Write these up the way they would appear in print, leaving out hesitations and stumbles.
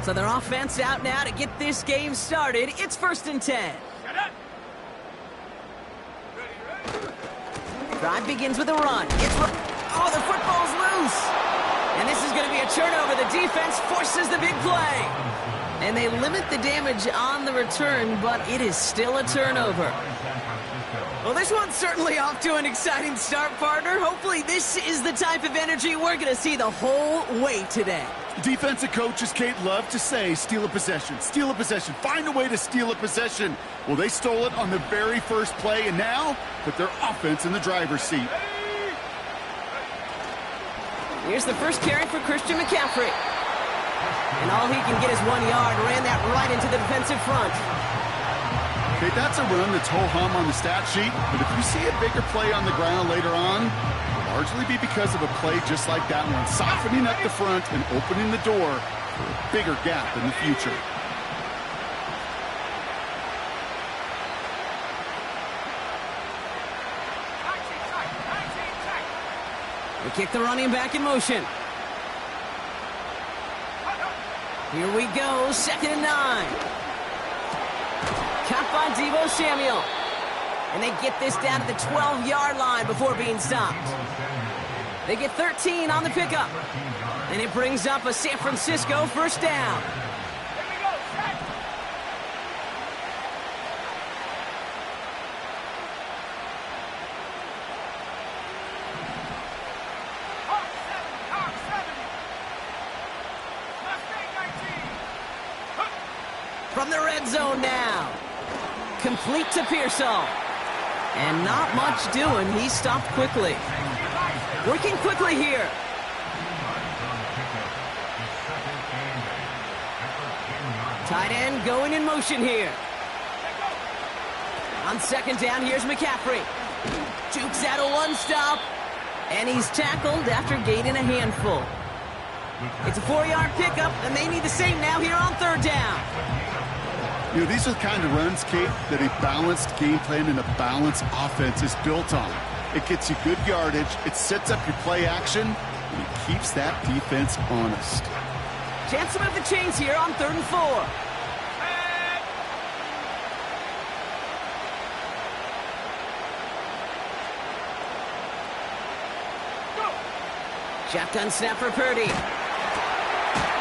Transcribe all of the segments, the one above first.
So their offense out now to get this game started. It's 1st and 10. Drive begins with a run. Oh, the football's loose. And this is going to be a turnover. The defense forces the big play. And they limit the damage on the return, but it is still a turnover. Well, this one's certainly off to an exciting start, partner. Hopefully this is the type of energy we're going to see the whole way today. Defensive coaches, Kate, love to say, steal a possession, find a way to steal a possession. Well, they stole it on the very first play, and now put their offense in the driver's seat. Here's the first carry for Christian McCaffrey. And all he can get is 1 yard. Ran that right into the defensive front. Okay, that's a run that's ho-hum on the stat sheet, but if you see a bigger play on the ground later on, it'll largely be because of a play just like that one, softening up the front and opening the door for a bigger gap in the future. They kick the running back in motion. Here we go, 2nd and 9. Caught by Deebo Samuel. And they get this down to the 12-yard line before being stopped. They get 13 on the pickup. And it brings up a San Francisco first down. From the red zone now. Complete to Pearsall. And not much doing. He stopped quickly. Working quickly here. Tight end going in motion here. On 2nd down, here's McCaffrey. Jukes out a one-stop. And he's tackled after gaining a handful. It's a 4-yard pickup, and they need the same now here on 3rd down. You know, these are the kind of runs, Kate, that a balanced game plan and a balanced offense is built on. It gets you good yardage, it sets up your play action, and it keeps that defense honest. Chance to move the chains here on 3rd and 4. Shotgun snap for Purdy.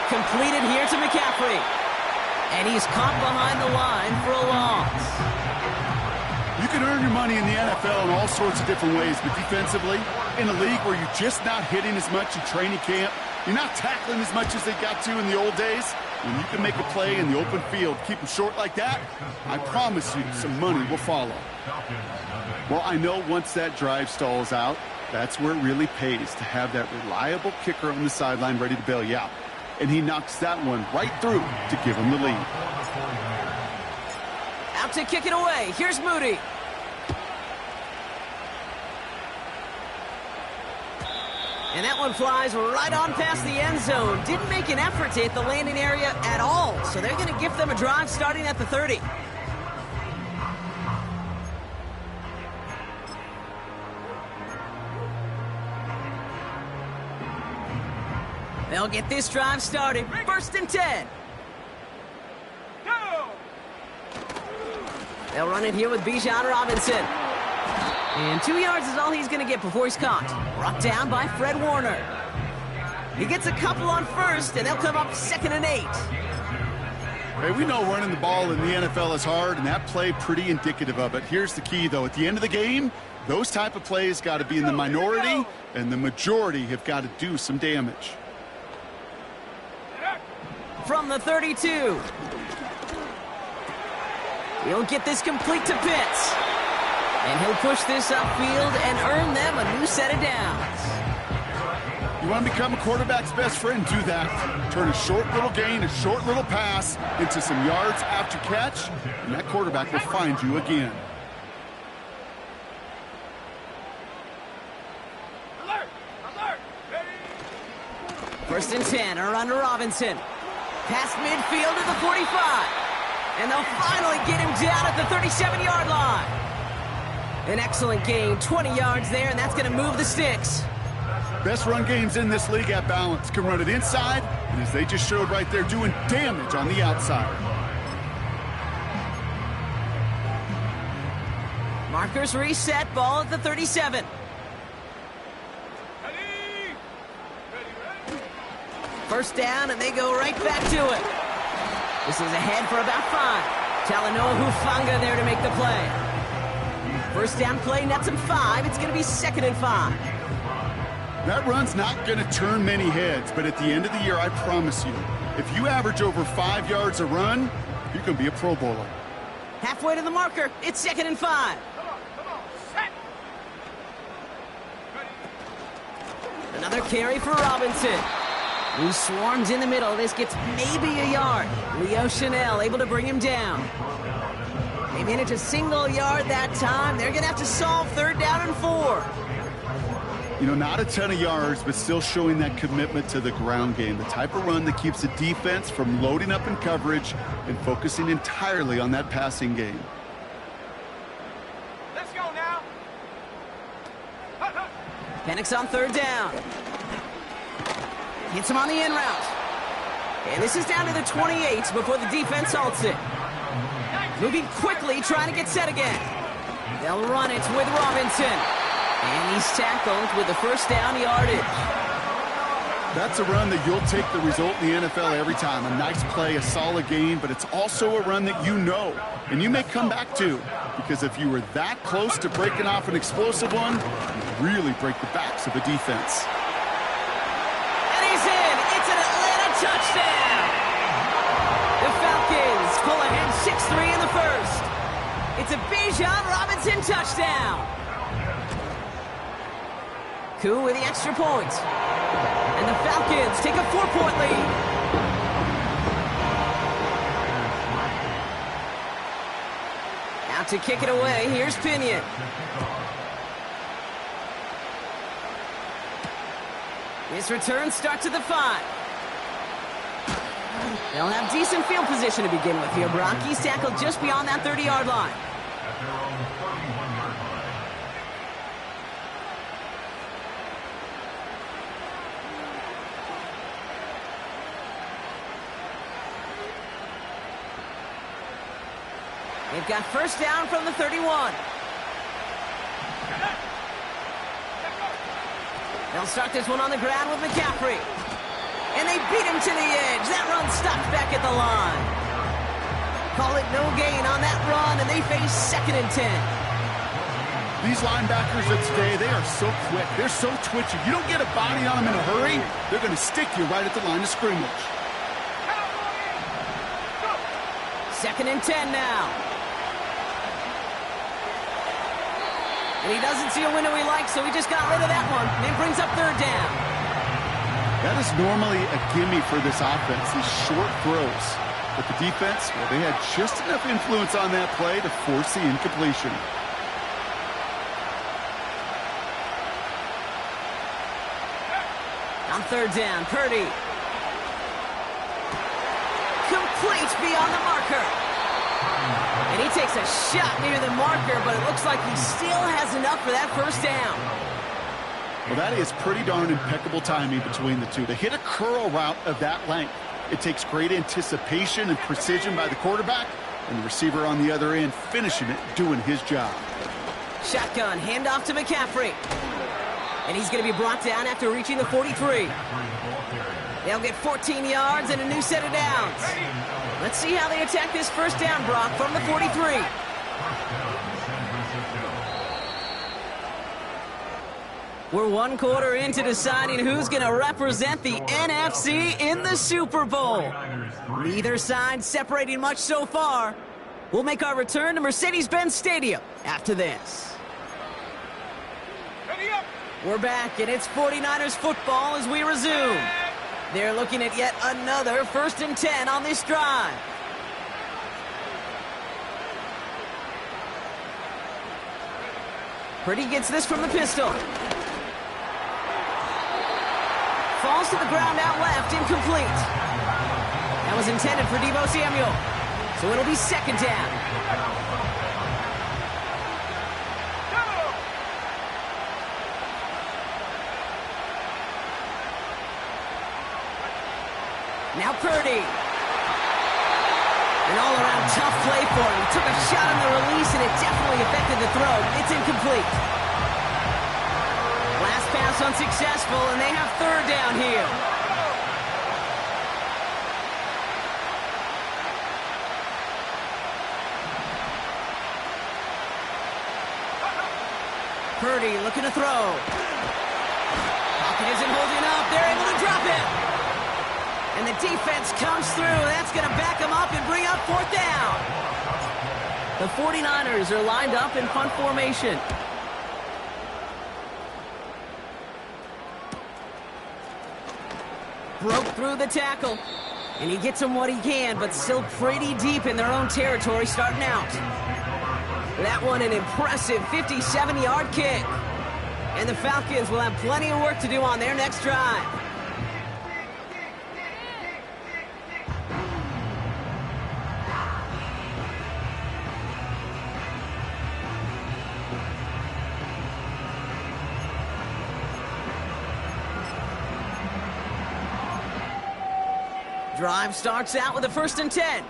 Completed here to McCaffrey. And he's caught behind the line for a loss. You can earn your money in the NFL in all sorts of different ways, but defensively, in a league where you're just not hitting as much in training camp, you're not tackling as much as they got to in the old days, when you can make a play in the open field, keep them short like that, I promise you some money will follow. Well, I know once that drive stalls out, that's where it really pays to have that reliable kicker on the sideline ready to bail you out. And he knocks that one right through to give him the lead. Out to kick it away. Here's Moody. And that one flies right on past the end zone. Didn't make an effort to hit the landing area at all. So they're going to give them a drive starting at the 30. They'll get this drive started. 1st and 10. They'll run it here with Bijan Robinson. And 2 yards is all he's going to get before he's caught. Brought down by Fred Warner. He gets a couple on 1st, and they'll come up 2nd and 8. Hey, we know running the ball in the NFL is hard, and that play pretty indicative of it. Here's the key, though. At the end of the game, those type of plays got to be in the minority, and the majority have got to do some damage. From the 32. He'll get this complete to Pitts. And he'll push this upfield and earn them a new set of downs. You want to become a quarterback's best friend? Do that. Turn a short little gain, a short little pass into some yards after catch, and that quarterback will find you again. Alert! Alert! 1st and 10, a run to Robinson. Past midfield to the 45. And they'll finally get him down at the 37-yard line. An excellent gain, 20 yards there, and that's going to move the sticks. Best run games in this league at balance. Can run it inside, and as they just showed right there, doing damage on the outside. Markers reset, ball at the 37. First down, and they go right back to it. This is ahead for about 5. Talanoa Hufanga there to make the play. First down play, nets him 5. It's going to be 2nd and 5. That run's not going to turn many heads, but at the end of the year, I promise you, if you average over 5 yards a run, you can be a Pro Bowler. Halfway to the marker, it's 2nd and 5. Another carry for Robinson, who swarms in the middle. This gets maybe a yard. Leo Chanel able to bring him down. They manage a single yard that time. They're going to have to solve 3rd down and 4. You know, not a ton of yards, but still showing that commitment to the ground game. The type of run that keeps the defense from loading up in coverage and focusing entirely on that passing game. Let's go now. Penix on 3rd down. Hits him on the in route. And this is down to the 28 before the defense halts it. Moving quickly, trying to get set again. They'll run it with Robinson. And he's tackled with the first down yardage. That's a run that you'll take the result in the NFL every time. A nice play, a solid game, but it's also a run that you know, and you may come back to, because if you were that close to breaking off an explosive one, you really break the backs of the defense. And he's in. It's an Atlanta touchdown. The Falcons pull ahead 6-3 in the first. It's a Bijan Robinson touchdown. Koo with the extra point. And the Falcons take a 4-point lead. Out to kick it away, here's Pinion. This return starts at the 5. They'll have decent field position to begin with here. Brock, he's tackled just beyond that 30-yard line. They've got first down from the 31. They'll start this one on the ground with McCaffrey. And they beat him to the edge. That run stops back at the line. Call it no gain on that run, and they face 2nd and 10. These linebackers of today, they are so quick. They're so twitchy. You don't get a body on them in a hurry, they're going to stick you right at the line of scrimmage. 2nd and 10 now. And he doesn't see a window he likes, so he just got rid of that one. And it brings up 3rd down. That is normally a gimme for this offense, these short throws. But the defense, well, they had just enough influence on that play to force the incompletion. On 3rd down, Purdy. Complete beyond the marker. And he takes a shot near the marker, but it looks like he still has enough for that first down. Well, that is pretty darn impeccable timing between the two. To hit a curl route of that length, it takes great anticipation and precision by the quarterback, and the receiver on the other end finishing it, doing his job. Shotgun, handoff to McCaffrey. And he's going to be brought down after reaching the 43. They'll get 14 yards and a new set of downs. Let's see how they attack this first down, Brock, from the 43. We're 1 quarter into deciding who's going to represent the NFC in the Super Bowl. Neither side separating much so far. We'll make our return to Mercedes-Benz Stadium after this. We're back, and it's 49ers football as we resume. They're looking at yet another 1st and 10 on this drive. Purdy gets this from the pistol. Falls to the ground out left, incomplete. That was intended for Deebo Samuel. So it'll be 2nd down. Now Purdy. An all-around tough play for him. He took a shot on the release, and it definitely affected the throw. It's incomplete. Last pass unsuccessful, and they have third down here. Purdy looking to throw. Pocket isn't holding up. They're able to drop it. And the defense comes through. That's going to back them up and bring up fourth down. The 49ers are lined up in punt formation. Broke through the tackle. And he gets them what he can, but still pretty deep in their own territory starting out. That one an impressive 57-yard kick. And the Falcons will have plenty of work to do on their next drive. Drive starts out with a 1st and 10.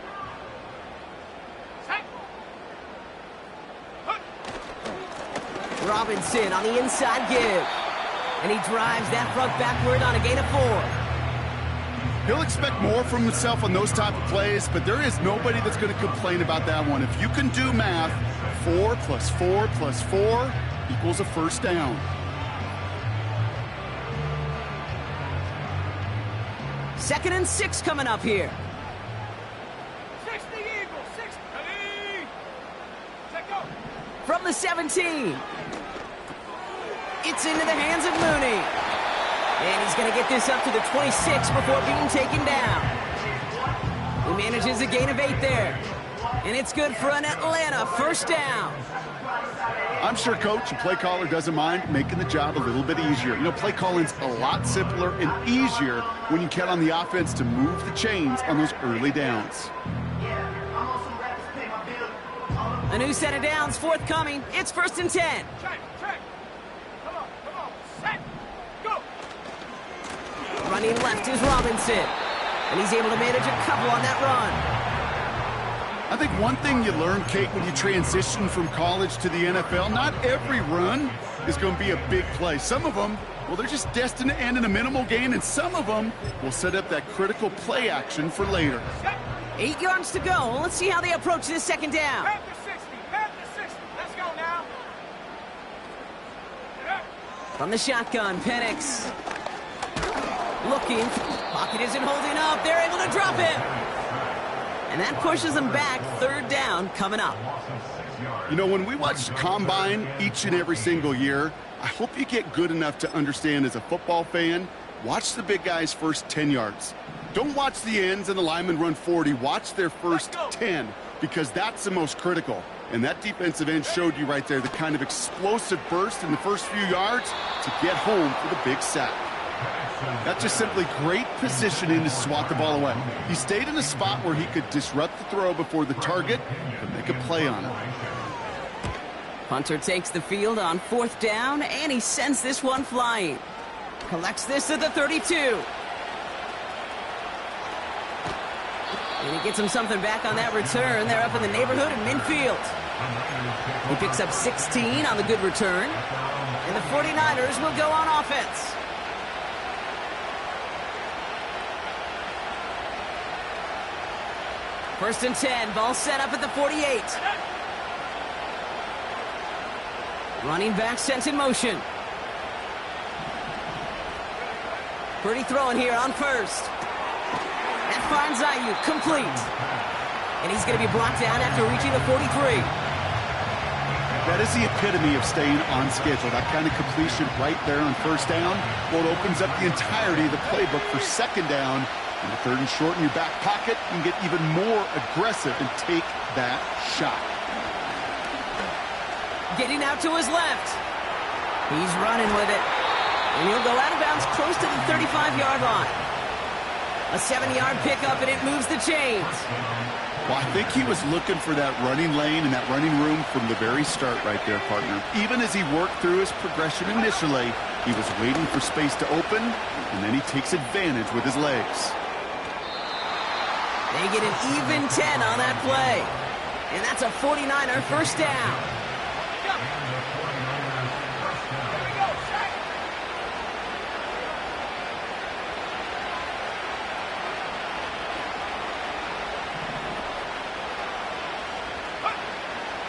Robinson on the inside give. And he drives that front backward on a gain of 4. He'll expect more from himself on those type of plays, but there is nobody that's going to complain about that one. If you can do math, 4 plus 4 plus 4 equals a first down. Second and 6 coming up here. 60 Eagles, 60. Ready? Set go. From the 17. It's into the hands of Mooney. And he's going to get this up to the 26 before being taken down. He manages a gain of 8 there. And it's good for an Atlanta first down. I'm sure coach and play caller doesn't mind making the job a little bit easier. You know, play calling's a lot simpler and easier when you count on the offense to move the chains on those early downs. A new set of downs forthcoming. It's 1st and 10. Check. Come on. Set. Go. Running left is Robinson. And he's able to manage a couple on that run. I think one thing you learn, Kate, when you transition from college to the NFL, not every run is going to be a big play. Some of them, well, they're just destined to end in a minimal gain, and some of them will set up that critical play action for later. 8 yards to go. Let's see how they approach this second down. Back to 60. Let's go now. From the shotgun, Penix. Looking. Pocket isn't holding up. They're able to drop it. And that pushes them back. Third down coming up. You know, when we watch Combine each and every single year, I hope you get good enough to understand as a football fan, watch the big guys' first 10 yards. Don't watch the ends and the linemen run 40. Watch their first 10, because that's the most critical. And that defensive end showed you right there the kind of explosive burst in the first few yards to get home for the big sack. That's just simply great positioning to swat the ball away. He stayed in a spot where he could disrupt the throw before the target could make a play on it. Hunter takes the field on 4th down, and he sends this one flying. Collects this at the 32. And he gets him something back on that return. They're up in the neighborhood of midfield. He picks up 16 on the good return. And the 49ers will go on offense. First and 10, ball set up at the 48. Running back sent in motion. Purdy throwing here on first. That finds Ayuk, complete. And he's going to be brought down after reaching the 43. That is the epitome of staying on schedule. That kind of completion right there on first down. Well, it opens up the entirety of the playbook for second down. And the 3rd and short in your back pocket, you can get even more aggressive and take that shot. Getting out to his left. He's running with it. And he'll go out of bounds close to the 35-yard line. A 7-yard pickup, and it moves the chains. Well, I think he was looking for that running lane and that running room from the very start right there, partner. Even as he worked through his progression initially, he was waiting for space to open, and then he takes advantage with his legs. They get an even 10 on that play. And that's a 49er first down.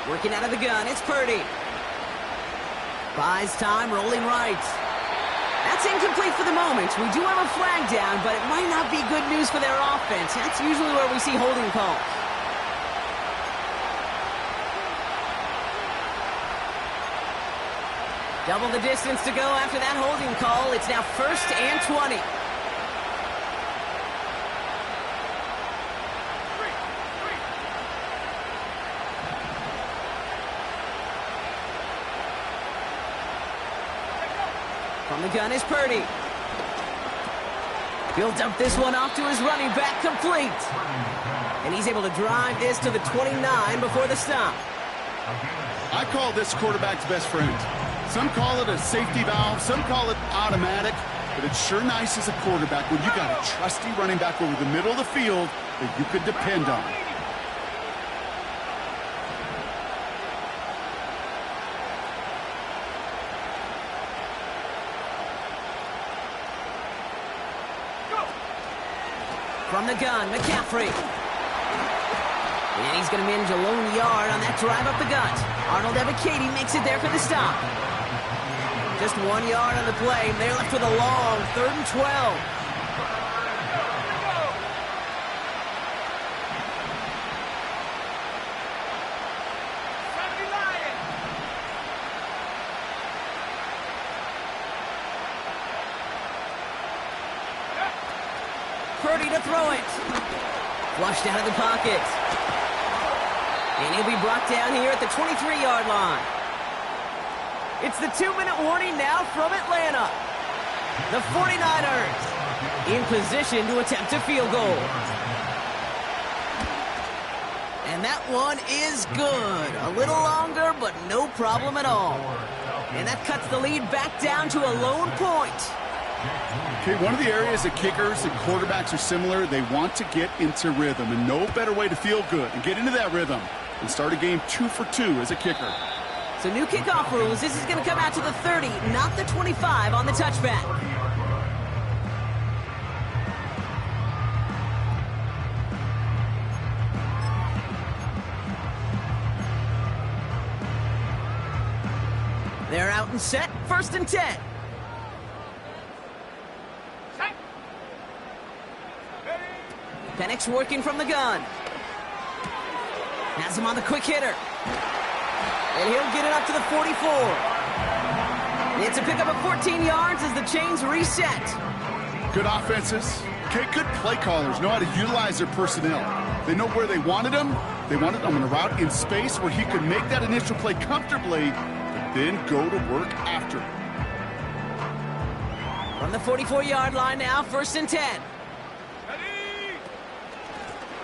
Working out of the gun, it's Purdy. Buys time, rolling right. That's incomplete for the moment. We do have a flag down, but it might not be good news for their offense. That's usually where we see holding calls. Double the distance to go after that holding call. It's now 1st and 20. From the gun is Purdy. He'll dump this one off to his running back, complete. And he's able to drive this to the 29 before the stop. I call this quarterback's best friend. Some call it a safety valve, some call it automatic, but it's sure nice as a quarterback when you got a trusty running back over the middle of the field that you could depend on. From the gun, McCaffrey. And he's going to manage a lone yard on that drive up the gut. Arnold Ebiketie makes it there for the stop. Just 1 yard on the play. They're left with a long 3rd and 12. Purdy to throw it. Flushed out of the pocket. And he'll be brought down here at the 23-yard line. It's the 2-minute warning now from Atlanta. The 49ers in position to attempt a field goal. And that one is good. A little longer, but no problem at all. And that cuts the lead back down to a lone point. Okay, one of the areas that kickers and quarterbacks are similar, they want to get into rhythm, and no better way to feel good and get into that rhythm and start a game 2 for 2 as a kicker. So new kickoff rules. This is going to come out to the 30, not the 25 on the touchback. They're out and set. 1st and 10. Penix working from the gun. Has him on the quick hitter. And he'll get it up to the 44. It's a pickup of 14 yards as the chains reset. Good offenses. Okay, good play callers know how to utilize their personnel. They know where they wanted him. They wanted him on a route in space where he could make that initial play comfortably, but then go to work after. From the 44-yard line now, 1st and 10.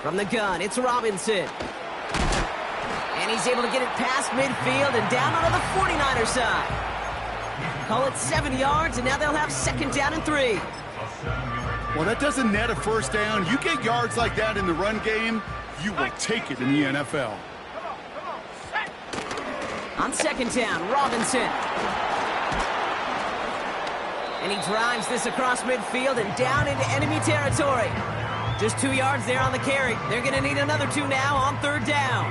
From the gun, it's Robinson. And he's able to get it past midfield and down onto the 49er side. Call it 7 yards, and now they'll have 2nd down and 3. Well, that doesn't net a 1st down. You get yards like that in the run game, you will take it in the NFL. On 2nd down, Robinson. And he drives this across midfield and down into enemy territory. Just 2 yards there on the carry. They're going to need another 2 now on 3rd down.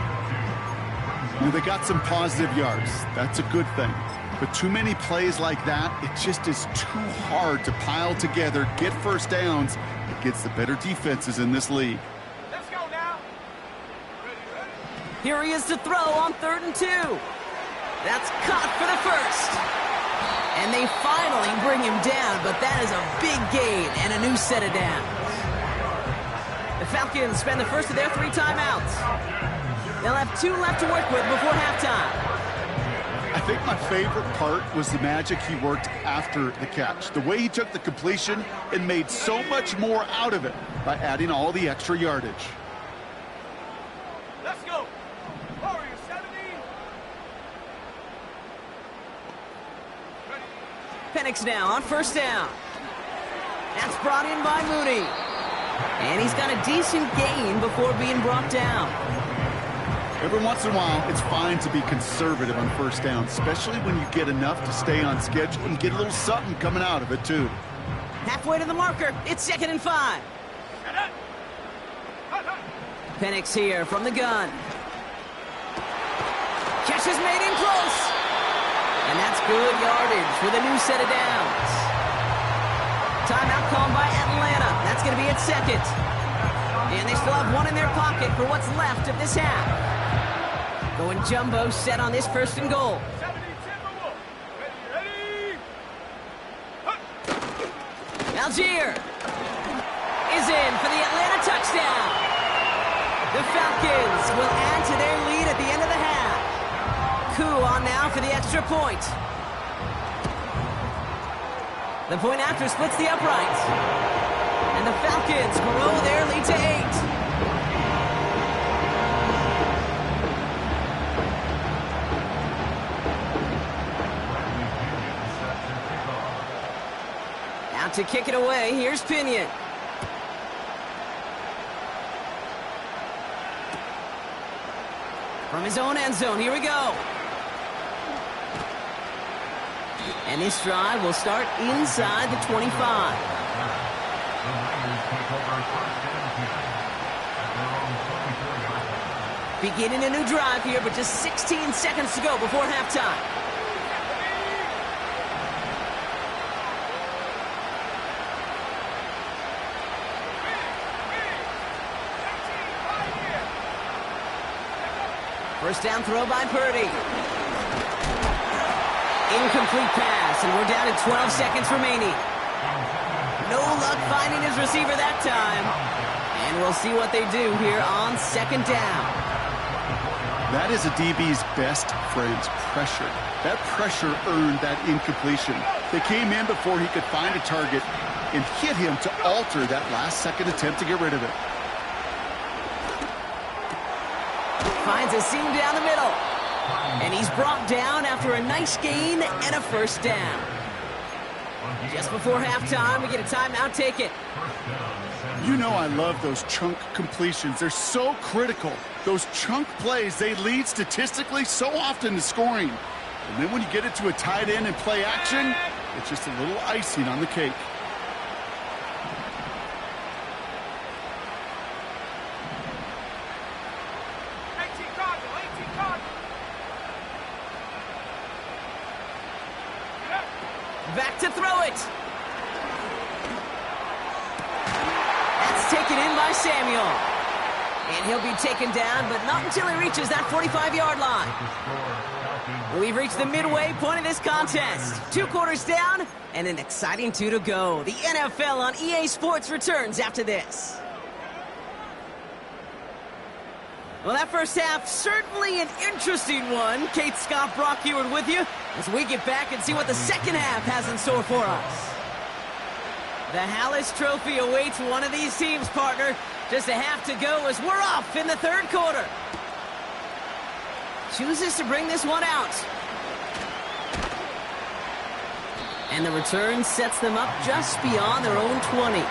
You know, they got some positive yards. That's a good thing. But too many plays like that, it just is too hard to pile together, get 1st downs against the better defenses in this league. Let's go now. Here he is to throw on 3rd and 2. That's caught for the 1st. And they finally bring him down, but that is a big gain and a new set of downs. The Falcons spend the first of their 3 timeouts. They'll have 2 left to work with before halftime. I think my favorite part was the magic he worked after the catch. The way he took the completion and made so much more out of it by adding all the extra yardage. Let's go. Warriors 70. Penix now on 1st down. That's brought in by Mooney. And he's got a decent gain before being brought down. Every once in a while, it's fine to be conservative on first down, especially when you get enough to stay on schedule and get a little something coming out of it, too. Halfway to the marker. It's 2nd and 5. Penix here from the gun. Catch is made in close. And that's good yardage with a new set of downs. Timeout called by Atlanta. That's going to be at 2nd. And they still have one in their pocket for what's left of this half. Going jumbo set on this 1st and goal. Algier is in for the Atlanta touchdown. The Falcons will add to their lead at the end of the half. Koo on now for the extra point. The point after splits the uprights. And the Falcons grow their lead to 8. Out to kick it away, here's Pinion. From his own end zone, here we go. And this drive will start inside the 25. Beginning a new drive here, but just 16 seconds to go before halftime. First down throw by Purdy. Incomplete pass, and we're down to 12 seconds remaining. No luck finding his receiver that time. And we'll see what they do here on 2nd down. That is a DB's best friend, pressure. That pressure earned that incompletion. They came in before he could find a target and hit him to alter that last-second attempt to get rid of it. Finds a seam down the middle. And he's brought down after a nice gain and a 1st down. Just before halftime, we get a timeout taken. You know I love those chunk completions. They're so critical. Those chunk plays, they lead statistically so often to scoring. And then when you get it to a tight end and play action, it's just a little icing on the cake. Back to throw it. That's taken in by Samuel. And he'll be taken down, but not until he reaches that 45-yard line. We've reached the midway point of this contest. 2 quarters down and an exciting 2 to go. The NFL on EA Sports returns after this. Well, that first half, certainly an interesting one. Kate Scott, Brock Heward with you as we get back and see what the second half has in store for us. The Hallis Trophy awaits one of these teams, partner. Just a half to go as we're off in the 3rd quarter. Chooses to bring this one out. And the return sets them up just beyond their own 20.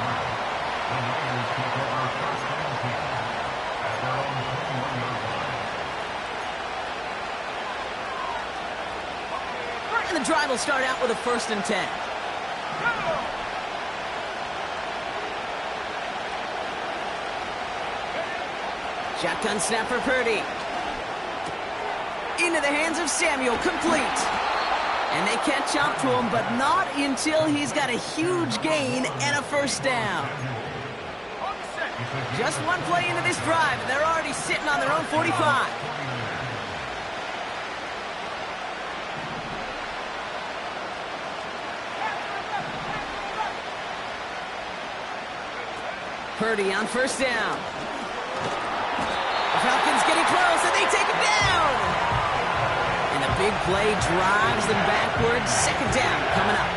And the drive will start out with a 1st and 10. Shotgun snap for Purdy. Into the hands of Samuel, complete. And they catch up to him, but not until he's got a huge gain and a 1st down. Just one play into this drive, and they're already sitting on their own 45. Purdy on 1st down. The Falcons getting close, and they take him down. And the big play drives them backwards. 2nd down coming up.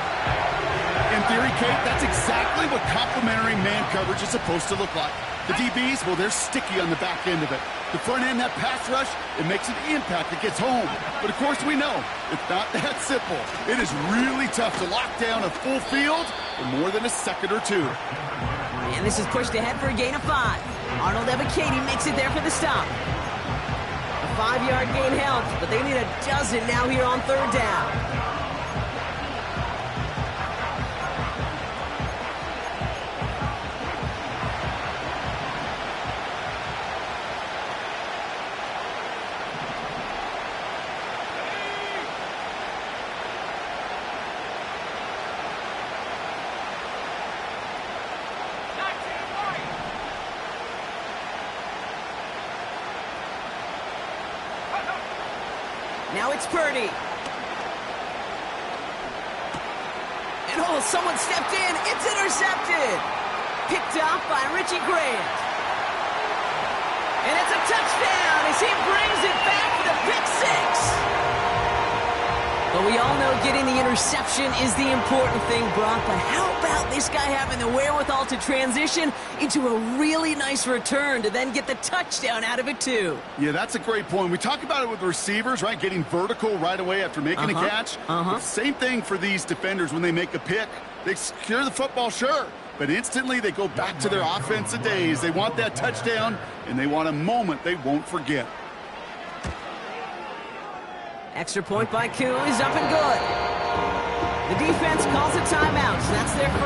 In theory, Kate, that's exactly what complementary man coverage is supposed to look like. The DBs, well, they're sticky on the back end of it. The front end, that pass rush, it makes an impact. It gets home. But, of course, we know it's not that simple. It is really tough to lock down a full field for more than a second or 2. And this is pushed ahead for a gain of 5. Arnold Ebiketie makes it there for the stop. A 5-yard gain helps, but they need a dozen now here on 3rd down. Now it's Purdy. And oh, someone stepped in. It's intercepted. Picked off by Richie Grant. And it's a touchdown as he brings it back for the pick 6. But we all know getting the interception is the important thing, Brock. But how about this guy having the wherewithal to transition into a really nice return to then get the touchdown out of it, too? Yeah, that's a great point. We talk about it with receivers, right? Getting vertical right away after making a catch. Same thing for these defenders when they make a pick. They secure the football, sure, but instantly they go back to their offensive days. They want that touchdown, and they want a moment they won't forget. Extra point by Koo is up and good. The defense calls a timeout, so that's their first.